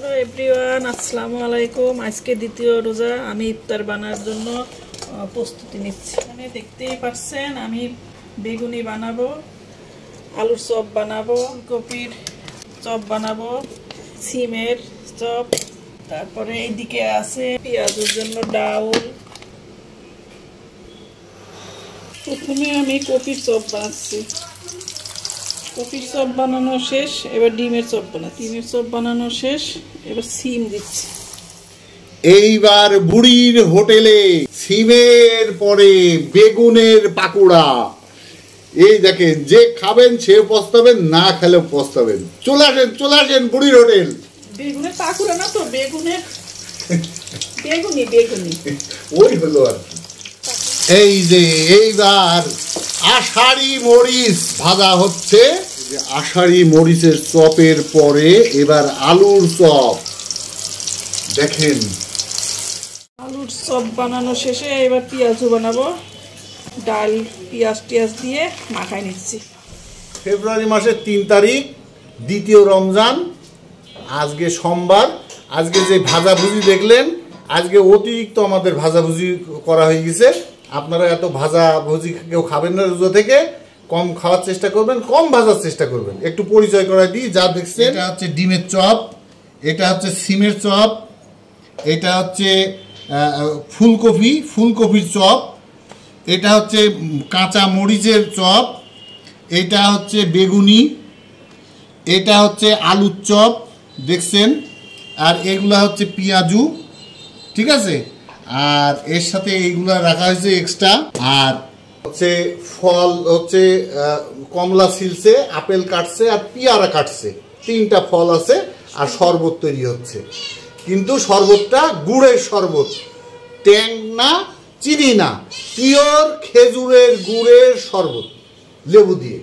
Hello everyone, আসসালামু আলাইকুম। আজকে দ্বিতীয় রোজা। আমি ইফতার বানানোর জন্য প্রস্তুতি নিচ্ছি। এখানে দেখতেই পাচ্ছেন আমি বেগুনি বানাবো, আলুর চপ বানাবো, ফুলকপির চপ বানাবো, সিমের চপ, তারপরে এইদিকে আছে পেঁয়াজের জন্য ডাউল। প্রথমে আমি কপির চপ বানাচ্ছি। কপির চপ বানানো শেষ, এবার ডিমের চপ ডিমের চপ বানানো শেষ, এবার সিম দিচ্ছি। এইবার বুড়ির হোটেলে সিমের পরে বেগুনের পাকুড়া। এই দেখেন, যে খাবেন সে পস্তাবেন, না খেলেও পস্তাবেন। চলে আসেন বুড়ির হোটেল। বেগুনের পাকুড়া না তো, বেগুনি বেগুনি ওই হলো আর কি। এই যে এইবার আষাঢ়ি মরিচ ভাজা হচ্ছে। আষাঢ়ি মরিচের চপের পরে এবার আলুর চপ। দেখেন, আলুর চপ বানানো শেষে এবার পেঁয়াজও বানাবো। ডাল পেঁয়াজ দিয়ে মাখাই নিচ্ছি। ফেব্রুয়ারি মাসের 3 তারিখ, দ্বিতীয় রমজান। আজকে সোমবার। আজকে যে ভাজাভুজি দেখলেন, আজকে অতিরিক্ত আমাদের ভাজাভুজি করা হয়ে গেছে। আপনারা এত ভাজাভুজি কেউ খাবেন না, রোজা থেকে কম খাওয়ার চেষ্টা করবেন, কম ভাজার চেষ্টা করবেন। একটু পরিচয় করাই দিই। যা দেখছেন, এটা হচ্ছে ডিমের চপ, এটা হচ্ছে সিমের চপ, এটা হচ্ছে ফুলকপির চপ, এটা হচ্ছে কাঁচা মরিচের চপ, এটা হচ্ছে বেগুনি, এটা হচ্ছে আলুর চপ দেখছেন, আর এগুলা হচ্ছে পেঁয়াজু। ঠিক আছে, আর এর সাথে এইগুলা রাখা হয়েছে এক্সট্রা। আর হচ্ছে ফল হচ্ছে কমলা ছিলছে, আপেল কাটছে, আর পেয়ারা কাটছে। 3টা ফল আছে, আর শরবত তৈরি হচ্ছে। কিন্তু শরবতটা গুড়ের শরবত, ট্যাং না, চিনি না, পিওর খেজুরের গুড়ের শরবত, লেবু দিয়ে।